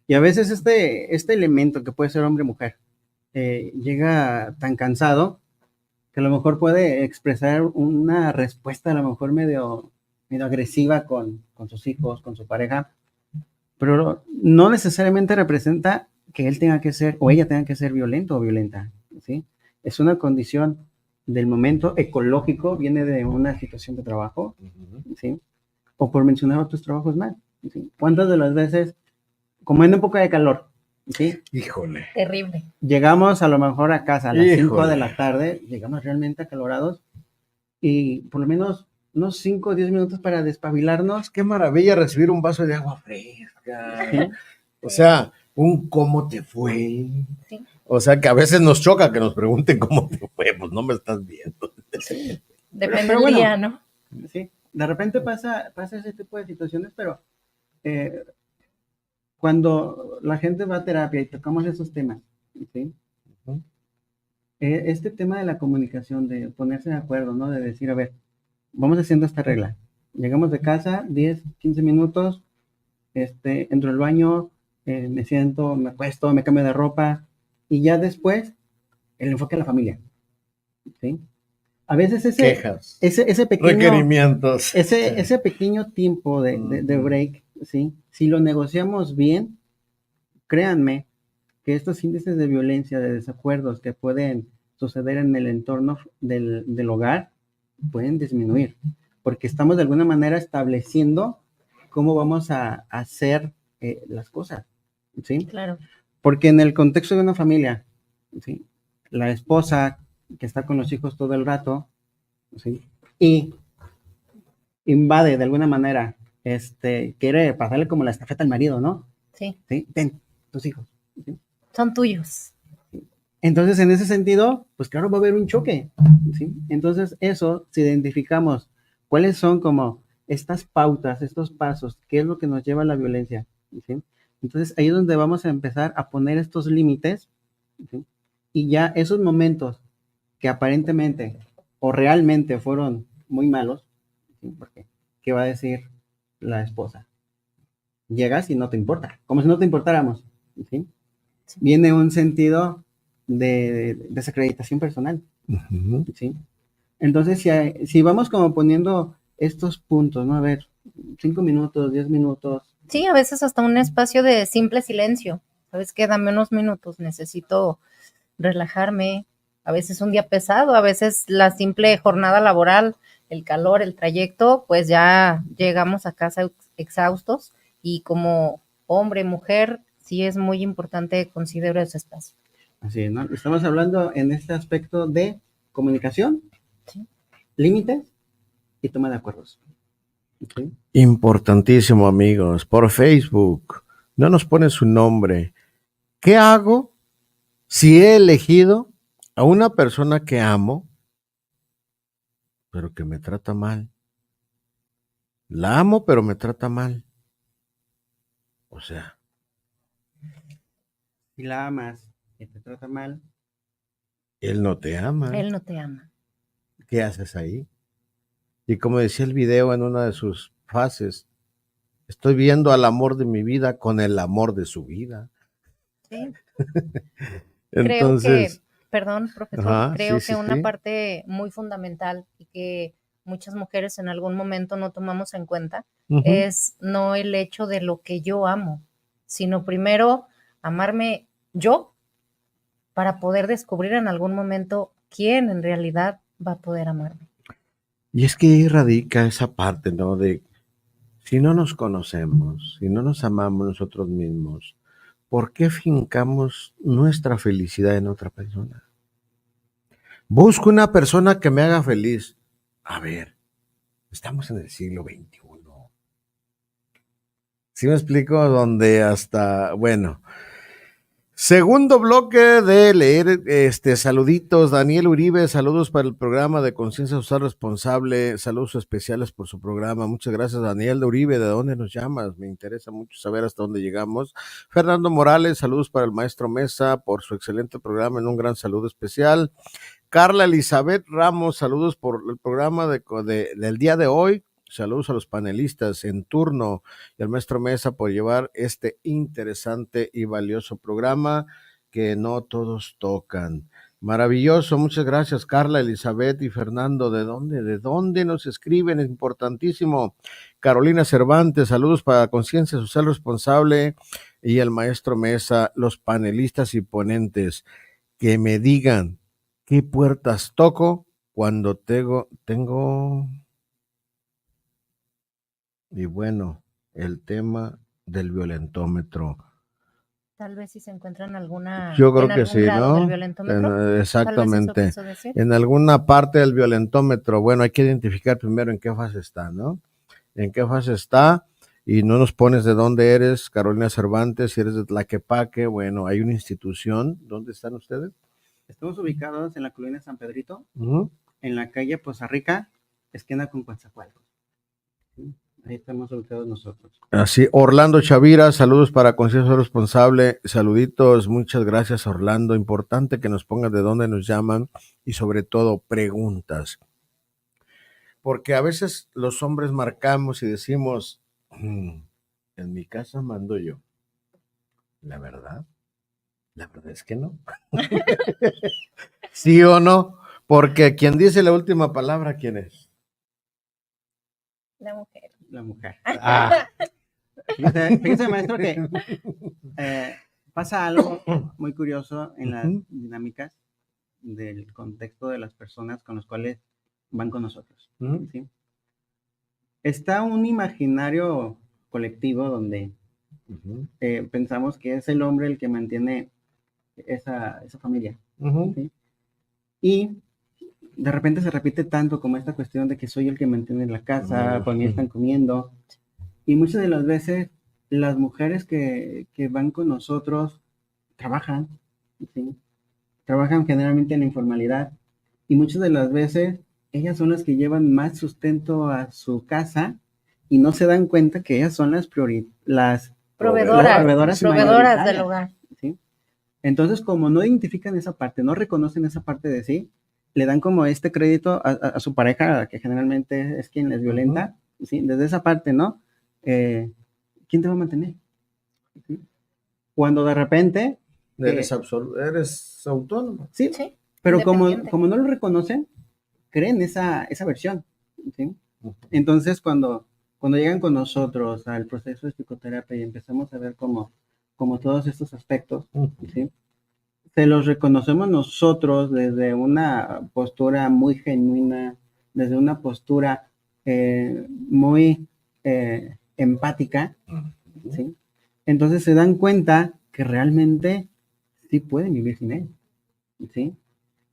Y a veces este elemento que puede ser hombre o mujer llega tan cansado que a lo mejor puede expresar una respuesta a lo mejor medio agresiva con sus hijos, con su pareja, pero no necesariamente representa que él tenga que ser o ella tenga que ser violento o violenta, ¿sí? Es una condición del momento ecológico, viene de una situación de trabajo, ¿sí? O por mencionar otros trabajos más, ¿sí? ¿Cuántas de las veces, como en época de calor, ¿sí? Híjole. Terrible. Llegamos a lo mejor a casa a las 5 de la tarde, llegamos realmente acalorados y por lo menos unos 5 o 10 minutos para despabilarnos. Qué maravilla recibir un vaso de agua fresca. ¿Sí? O sea, un ¿cómo te fue? Sí. O sea, que a veces nos choca que nos pregunten cómo te fue, pues no me estás viendo. Sí. Depende del día, ¿no? Sí, de repente pasa ese tipo de situaciones, pero cuando la gente va a terapia y tocamos esos temas, ¿sí? Este tema de la comunicación, de ponerse de acuerdo, ¿no? De decir, a ver, vamos haciendo esta regla. Llegamos de casa, 10, 15 minutos, entro al baño, me siento, me acuesto, me cambio de ropa, y ya después, el enfoque a la familia, ¿sí? A veces ese pequeño... Requerimientos. Ese pequeño tiempo de break, ¿sí? Si lo negociamos bien, créanme que estos índices de violencia, de desacuerdos que pueden suceder en el entorno del hogar, pueden disminuir, porque estamos de alguna manera estableciendo cómo vamos a hacer las cosas, ¿sí? Claro. Porque en el contexto de una familia, ¿sí? La esposa que está con los hijos todo el rato, ¿sí? Y invade de alguna manera, quiere pasarle como la estafeta al marido, ¿no? Sí. ¿Sí? Ten, tus hijos. ¿Sí? Son tuyos. Entonces, en ese sentido, pues claro, va a haber un choque, ¿sí? Entonces, eso, si identificamos cuáles son como estas pautas, estos pasos, qué es lo que nos lleva a la violencia, ¿sí? Entonces, ahí es donde vamos a empezar a poner estos límites, ¿sí? Y ya esos momentos que aparentemente o realmente fueron muy malos, ¿sí? Porque, ¿qué va a decir la esposa? Llegas y no te importa, como si no te importáramos, ¿sí? viene un sentido de desacreditación personal, ¿sí? Entonces, si vamos como poniendo estos puntos, ¿no? A ver, 5 minutos, 10 minutos. Sí, a veces hasta un espacio de simple silencio. ¿Sabes qué? Dame unos minutos, necesito relajarme. A veces un día pesado, a veces la simple jornada laboral, el calor, el trayecto, pues ya llegamos a casa exhaustos y como hombre, mujer, sí es muy importante considero ese espacio. Así es, ¿no? Estamos hablando en este aspecto de comunicación, Sí. límites y toma de acuerdos. ¿Sí? Importantísimo, amigos. Por Facebook, no nos pone su nombre. ¿Qué hago si he elegido a una persona que amo, pero que me trata mal? La amo, pero me trata mal. O sea, Si la amas y te trata mal, él no te ama. Él no te ama. ¿Qué haces ahí? Y como decía el video en una de sus fases, estoy viendo al amor de mi vida con el amor de su vida. Sí. Entonces, creo que, perdón, profesor, ajá, creo sí, que sí, una sí. parte muy fundamental y que muchas mujeres en algún momento no tomamos en cuenta Ujú. es no el hecho de lo que yo amo, sino primero amarme yo para poder descubrir en algún momento quién en realidad va a poder amarme. Y es que ahí radica esa parte, ¿no? De si no nos conocemos, si no nos amamos nosotros mismos, ¿por qué fincamos nuestra felicidad en otra persona? Busco una persona que me haga feliz. A ver, estamos en el siglo XXI. ¿Sí me explico? Donde hasta, bueno, segundo bloque de leer saluditos. Daniel Uribe, saludos para el programa de Conciencia Social Responsable, saludos especiales por su programa. Muchas gracias, Daniel Uribe. ¿De dónde nos llamas? Me interesa mucho saber hasta dónde llegamos. Fernando Morales, saludos para el maestro Mesa por su excelente programa, en un gran saludo especial. Carla Elizabeth Ramos, saludos por el programa del día de hoy. Saludos a los panelistas en turno y al maestro Mesa por llevar este interesante y valioso programa que no todos tocan. Maravilloso, muchas gracias Carla, Elizabeth y Fernando. ¿De dónde nos escriben? Es importantísimo. Carolina Cervantes, saludos para Conciencia Social Responsable y el maestro Mesa, los panelistas y ponentes. Que me digan qué puertas toco cuando tengo y bueno, el tema del violentómetro. Tal vez si se encuentran alguna Yo creo en que algún sí, grado del ¿no? violentómetro. Exactamente. Tal vez eso quiso decir. En alguna parte del violentómetro, bueno, hay que identificar primero en qué fase está, ¿no? En qué fase está y no nos pones de dónde eres, Carolina Cervantes, si eres de Tlaquepaque, bueno, hay una institución. ¿Dónde están ustedes? Estamos ubicados en la colonia San Pedrito, Uh-huh. en la calle Poza Rica, esquina con Coatzacoalcos. ¿Sí? Ahí estamos ubicados nosotros. Así, Orlando Chavira, saludos para Conciencia Responsable, saluditos, muchas gracias Orlando, importante que nos pongas de dónde nos llaman y sobre todo preguntas, porque a veces los hombres marcamos y decimos, en mi casa mando yo, la verdad es que no, ¿sí o no? Porque quien dice la última palabra, ¿quién es? La mujer. La mujer. Ah. Fíjese, maestro, que pasa algo muy curioso en las dinámicas del contexto de las personas con las cuales van con nosotros. ¿Sí? Está un imaginario colectivo donde pensamos que es el hombre el que mantiene esa familia. ¿Sí? Y de repente se repite tanto como esta cuestión de que soy el que mantiene la casa, por mí están comiendo. Y muchas de las veces las mujeres que van con nosotros trabajan, ¿sí? Trabajan generalmente en la informalidad y muchas de las veces ellas son las que llevan más sustento a su casa y no se dan cuenta que ellas son las proveedoras del hogar. ¿Sí? Entonces, como no identifican esa parte, no reconocen esa parte de sí, le dan como este crédito a su pareja, que generalmente es quien les violenta, ¿sí? Desde esa parte, ¿no? ¿Quién te va a mantener? ¿Sí? Cuando de repente Eres autónoma. Sí, Sí, pero como independiente. no lo reconocen, creen esa versión, ¿sí? Ujú. Entonces, cuando llegan con nosotros al proceso de psicoterapia y empezamos a ver como todos estos aspectos, Ujú. ¿sí? Se los reconocemos nosotros desde una postura muy genuina, desde una postura muy empática, Ujú. ¿sí? Entonces se dan cuenta que realmente sí pueden vivir sin él, ¿sí?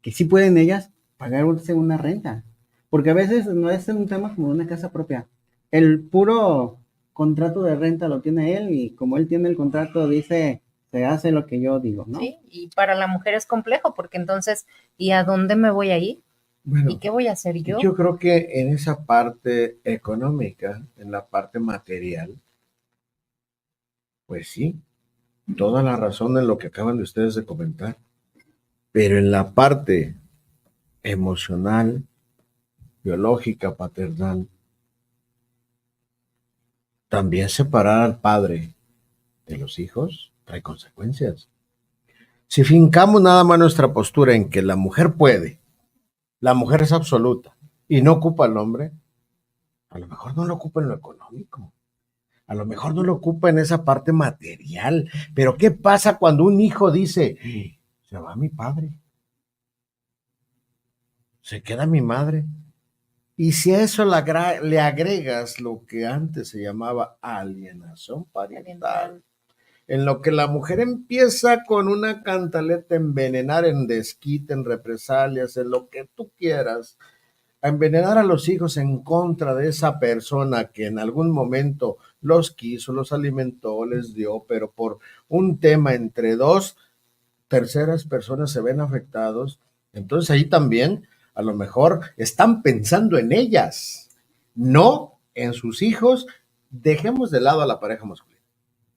Que sí pueden ellas pagarse una renta, porque a veces no es un tema como una casa propia. El puro contrato de renta lo tiene él y como él tiene el contrato dice, se hace lo que yo digo, ¿no? Sí, y para la mujer es complejo porque entonces, ¿y a dónde me voy a ir? ¿Y Bueno, qué voy a hacer yo? yo creo que en esa parte económica, en la parte material, pues sí, toda la razón en lo que acaban de ustedes de comentar. Pero en la parte emocional, biológica, paternal, también separar al padre de los hijos trae consecuencias. Si fincamos nada más nuestra postura en que la mujer puede, la mujer es absoluta y no ocupa al hombre, a lo mejor no lo ocupa en lo económico, a lo mejor no lo ocupa en esa parte material. Pero ¿qué pasa cuando un hijo dice, se va mi padre, se queda mi madre? Y si a eso le agregas lo que antes se llamaba alienación parental, en lo que la mujer empieza con una cantaleta a envenenar en desquite, en represalias, en lo que tú quieras, a envenenar a los hijos en contra de esa persona que en algún momento los quiso, los alimentó, les dio, pero por un tema entre dos terceras personas se ven afectados, entonces ahí también a lo mejor están pensando en ellas, no en sus hijos. Dejemos de lado a la pareja masculina,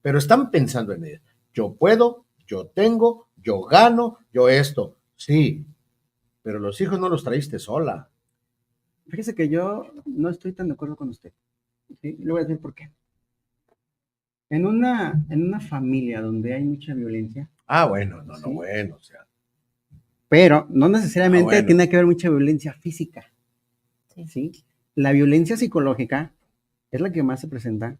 pero están pensando en ellas. Yo puedo, yo tengo, yo gano, yo esto. Sí, pero los hijos no los traíste sola. Fíjese que yo no estoy tan de acuerdo con usted, ¿sí? Le voy a decir por qué. En una familia donde hay mucha violencia, Ah, bueno, no, ¿sí? no, bueno, o sea. Pero no necesariamente bueno. tiene que haber mucha violencia física, Sí. ¿sí? La violencia psicológica es la que más se presenta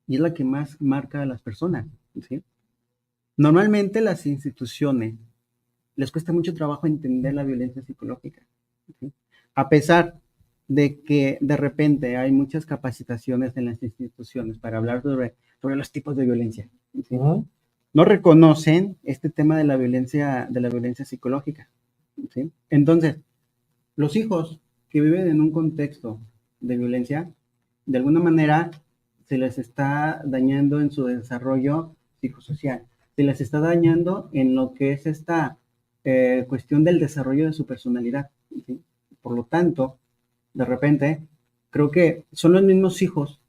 y es la que más marca a las personas, ¿sí? Normalmente las instituciones les cuesta mucho trabajo entender la violencia psicológica, ¿sí? A pesar de que de repente hay muchas capacitaciones en las instituciones para hablar sobre los tipos de violencia, ¿sí? No reconocen este tema de la violencia psicológica, ¿sí? Entonces, los hijos que viven en un contexto de violencia, de alguna manera se les está dañando en su desarrollo psicosocial, se les está dañando en lo que es esta cuestión del desarrollo de su personalidad, ¿sí? Por lo tanto, de repente, creo que son los mismos hijos,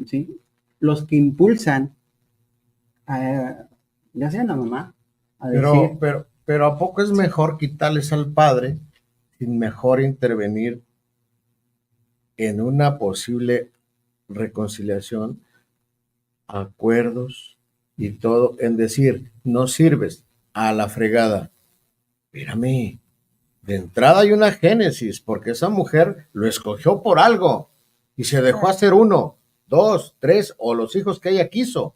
¿sí? Los que impulsan ya sea la mamá, a decir, pero ¿a poco es mejor quitarles al padre sin mejor intervenir en una posible reconciliación, acuerdos y todo, en decir, no sirves a la fregada? Espérame, de entrada hay una génesis, porque esa mujer lo escogió por algo y se dejó hacer 1, 2, 3 o los hijos que ella quiso.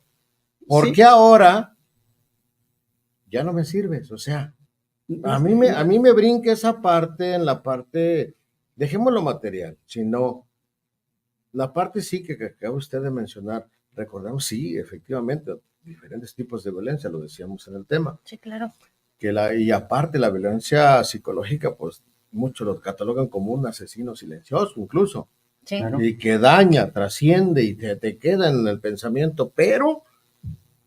¿Por qué ahora ya no me sirves? O sea, a mí me brinca esa parte, en la parte, dejemos lo material, sino la parte sí que acaba usted de mencionar. Recordamos, sí, efectivamente, diferentes tipos de violencia, lo decíamos en el tema. Sí, claro. Y aparte la violencia psicológica, pues muchos lo catalogan como un asesino silencioso incluso. Sí. Claro. Y que daña, trasciende y te queda en el pensamiento, pero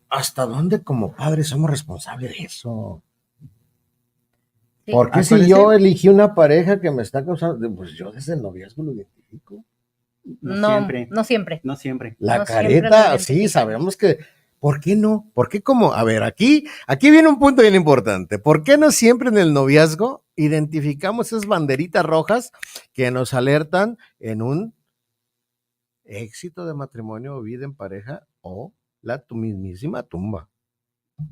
¿hasta dónde como padres somos responsables de eso? Sí. Porque si yo elegí una pareja que me está causando, pues yo desde el noviazgo lo identifico. No siempre. La No careta, siempre sí, sabemos que, ¿por qué no? ¿Por qué como? A ver, aquí viene un punto bien importante. ¿Por qué no siempre en el noviazgo identificamos esas banderitas rojas que nos alertan en un éxito de matrimonio o vida en pareja o la mismísima tumba?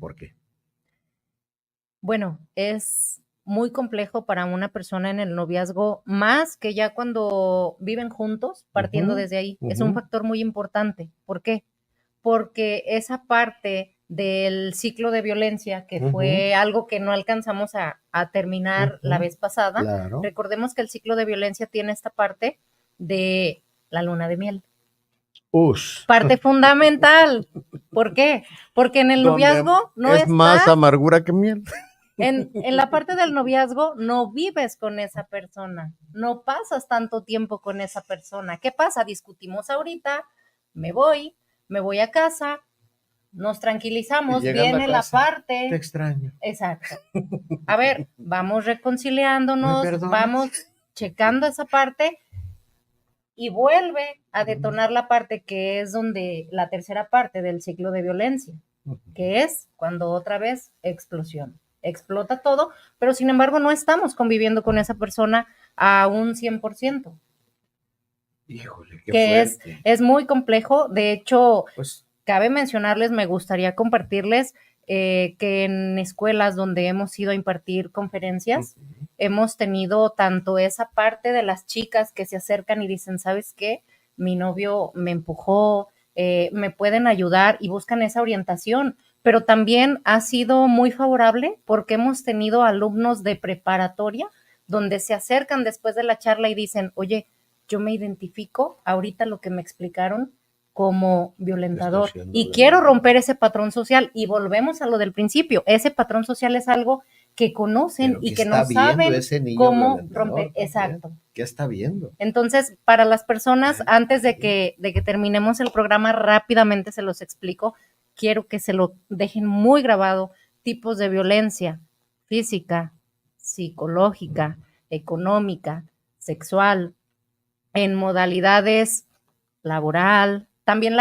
¿Por qué? Bueno, es muy complejo para una persona en el noviazgo, más que ya cuando viven juntos, partiendo desde ahí. Es un factor muy importante. ¿Por qué? Porque esa parte del ciclo de violencia, que fue algo que no alcanzamos a terminar la vez pasada, Claro. recordemos que el ciclo de violencia tiene esta parte de la luna de miel. Parte fundamental. ¿Por qué? Porque en el noviazgo no es está, más amargura que miel. en la parte del noviazgo no vives con esa persona, no pasas tanto tiempo con esa persona. ¿Qué pasa? Discutimos ahorita, me voy a casa, nos tranquilizamos, viene la parte. Te extraño. Exacto. A ver, vamos reconciliándonos, vamos checando esa parte y vuelve a detonar la parte que es donde la tercera parte del ciclo de violencia, que es cuando otra vez explosión. Explota todo, pero sin embargo no estamos conviviendo con esa persona a un 100%. Híjole, qué que fuerte. es muy complejo. De hecho, Pues, cabe mencionarles, me gustaría compartirles que en escuelas donde hemos ido a impartir conferencias, hemos tenido tanto esa parte de las chicas que se acercan y dicen, ¿sabes qué? Mi novio me empujó, me pueden ayudar y buscan esa orientación, pero también ha sido muy favorable porque hemos tenido alumnos de preparatoria donde se acercan después de la charla y dicen, oye, yo me identifico ahorita lo que me explicaron como violentador y quiero romper ese patrón social, y volvemos a lo del principio, ese patrón social es algo que conocen y que no saben cómo romper. Exacto. ¿Qué está viendo? Entonces, para las personas, antes de que terminemos el programa, rápidamente se los explico, quiero que se lo dejen muy grabado: tipos de violencia física, psicológica, económica, sexual, en modalidades laboral, también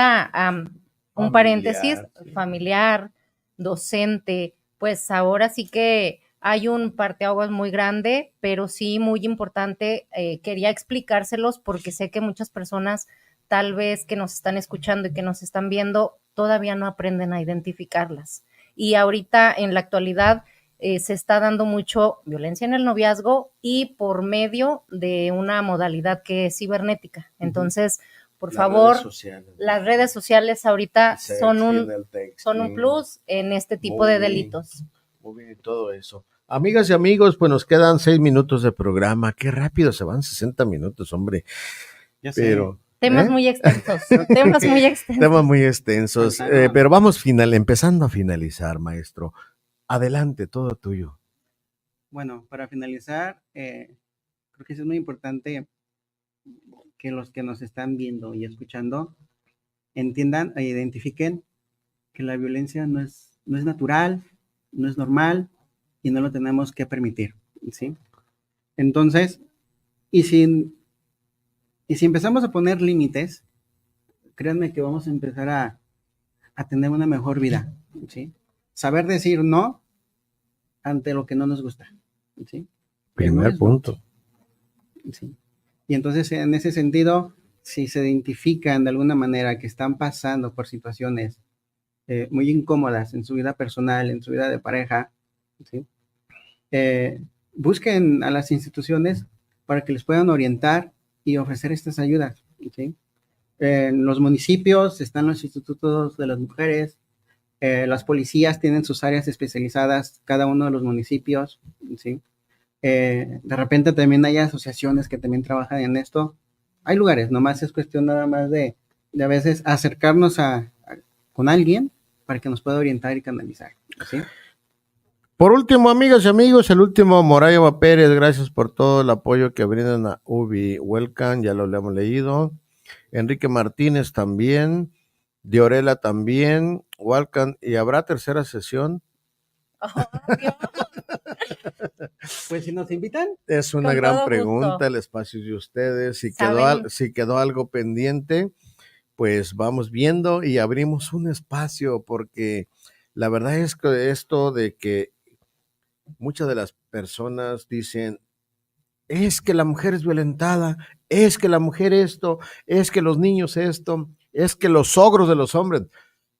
un paréntesis, familiar, docente. Pues ahora sí que hay un parteaguas muy grande, pero sí muy importante. Quería explicárselos porque sé que muchas personas tal vez que nos están escuchando y que nos están viendo todavía no aprenden a identificarlas. Y ahorita en la actualidad se está dando mucho violencia en el noviazgo y por medio de una modalidad que es cibernética. Entonces, por favor, las redes sociales ahorita son un plus en este tipo de delitos. Muy bien, todo eso. Amigas y amigos, pues nos quedan 6 minutos de programa. Qué rápido se van 60 minutos, hombre. Ya sé. Pero temas muy extensos, temas muy extensos. Temas muy extensos, pero vamos empezando a finalizar, maestro. Adelante, todo tuyo. Bueno, para finalizar, creo que es muy importante que los que nos están viendo y escuchando entiendan e identifiquen que la violencia no es natural, no es normal y no lo tenemos que permitir, ¿sí? Entonces, y si empezamos a poner límites, créanme que vamos a empezar a tener una mejor vida, ¿sí? Saber decir no ante lo que no nos gusta, ¿sí? Primer punto. Sí. Y entonces, en ese sentido, si se identifican de alguna manera que están pasando por situaciones muy incómodas en su vida personal, en su vida de pareja, ¿sí? Busquen a las instituciones para que les puedan orientar y ofrecer estas ayudas, ¿sí? En los municipios están los institutos de las mujeres, las policías tienen sus áreas especializadas, cada uno de los municipios, ¿sí? De repente también hay asociaciones que también trabajan en esto. Hay lugares, nomás es cuestión nada más de a veces acercarnos con alguien para que nos pueda orientar y canalizar, ¿sí? Por último, amigas y amigos, el último, Morayba Pérez, gracias por todo el apoyo que brindan a UBI Welcome, ya lo hemos leído. Enrique Martínez también, Diorela también, Welcome, ¿y habrá tercera sesión? Oh, Dios. Pues si nos invitan. Es una gran pregunta, el espacio de ustedes. Si quedó algo pendiente, pues vamos viendo y abrimos un espacio, porque la verdad es que esto de que muchas de las personas dicen, es que la mujer es violentada, es que la mujer esto, es que los niños esto, es que los ogros de los hombres.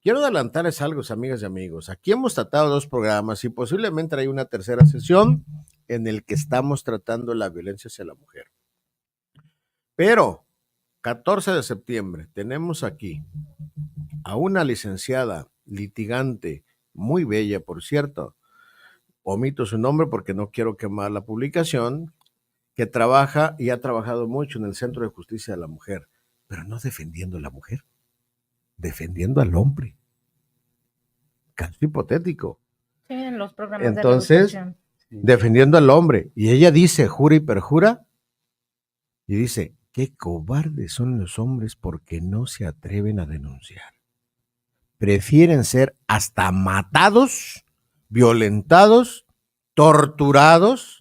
Quiero adelantarles algo, amigas y amigos. Aquí hemos tratado 2 programas y posiblemente hay una tercera sesión en el que estamos tratando la violencia hacia la mujer. Pero 14 de septiembre tenemos aquí a una licenciada litigante muy bella, por cierto. Omito su nombre porque no quiero quemar la publicación, que trabaja y ha trabajado mucho en el Centro de Justicia de la Mujer, pero no defendiendo a la mujer, defendiendo al hombre. Caso hipotético. Sí, en los programas entonces, de defendiendo al hombre. Y ella dice, jura y perjura, y dice, qué cobardes son los hombres porque no se atreven a denunciar. Prefieren ser hasta matados, violentados, torturados,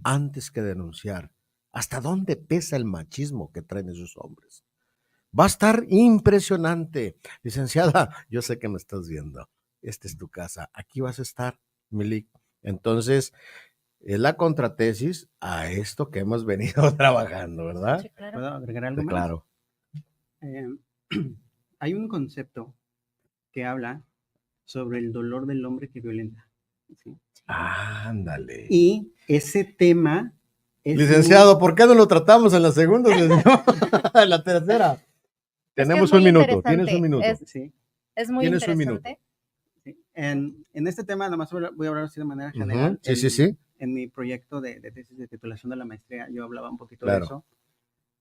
antes que denunciar. ¿Hasta dónde pesa el machismo que traen esos hombres? Va a estar impresionante. Licenciada, yo sé que me estás viendo. Esta es tu casa. Aquí vas a estar, Milik. Entonces, es la contratesis a esto que hemos venido trabajando, ¿verdad? Sí, claro. ¿Puedo agregar algo más? Claro. Hay un concepto que habla sobre el dolor del hombre que violenta. ¿Sí? Ándale. Y ese tema es Licenciado, ¿por qué no lo tratamos en la segunda sesión? En la tercera. Tenemos un minuto. Tienes un minuto. Sí. Es muy Tienes un interesante. Sí. En este tema, nada más voy a hablar así de manera general. Sí. En mi proyecto de tesis de titulación de la maestría, yo hablaba un poquito Claro. de eso.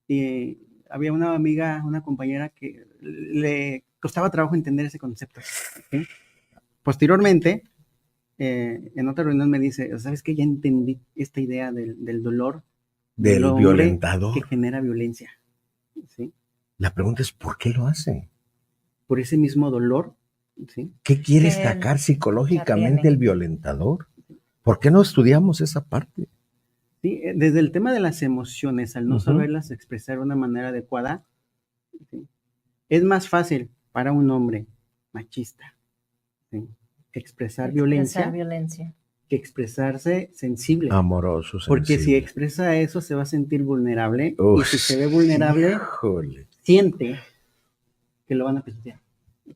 Y había una amiga, una compañera que le costaba trabajo entender ese concepto. ¿Sí? Posteriormente, en otra reunión me dice, ¿sabes qué? Ya entendí esta idea del dolor Del hombre violentador. que genera violencia. ¿Sí? La pregunta es, ¿por qué lo hace? Por ese mismo dolor, ¿sí? ¿Qué quiere Que sacar él psicológicamente tiene. el violentador? ¿Por qué no estudiamos esa parte? Sí, desde el tema de las emociones, al no Ujú. saberlas expresar de una manera adecuada, ¿sí? Es más fácil para un hombre machista, ¿sí? expresar violencia que expresarse sensible. Amoroso, Porque si sensible. expresa eso, se va a sentir vulnerable. Uf, y si se ve vulnerable, híjole. siente que lo van a pisotear.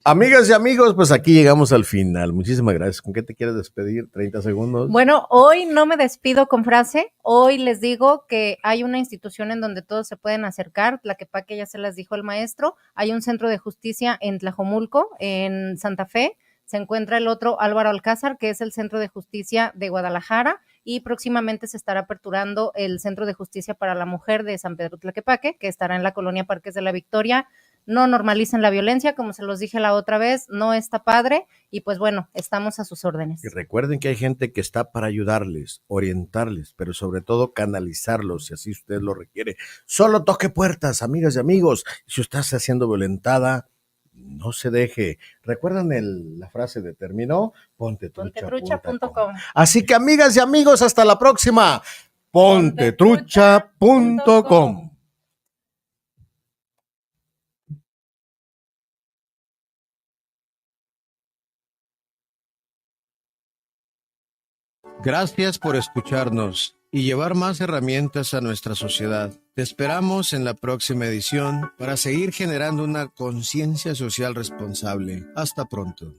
Amigas y amigos, pues aquí llegamos al final. Muchísimas gracias. ¿Con qué te quieres despedir? 30 segundos. Bueno, hoy no me despido con frase. Hoy les digo que hay una institución en donde todos se pueden acercar. Tlaquepaque ya se las dijo el maestro. Hay un centro de justicia en Tlajomulco, en Santa Fe. Se encuentra el otro Álvaro Alcázar, que es el Centro de Justicia de Guadalajara, y próximamente se estará aperturando el Centro de Justicia para la Mujer de San Pedro Tlaquepaque, que estará en la colonia Parques de la Victoria. No normalicen la violencia, como se los dije la otra vez, no está padre, y pues bueno, estamos a sus órdenes. Y recuerden que hay gente que está para ayudarles, orientarles, pero sobre todo canalizarlos, si así usted lo requiere. Solo toque puertas, amigas y amigos. Si usted está siendo violentada, no se deje. ¿Recuerdan la frase de término? Pontetrucha.com. Así que, amigas y amigos, hasta la próxima. Pontetrucha.com. Gracias por escucharnos y llevar más herramientas a nuestra sociedad. Te esperamos en la próxima edición para seguir generando una conciencia social responsable. Hasta pronto.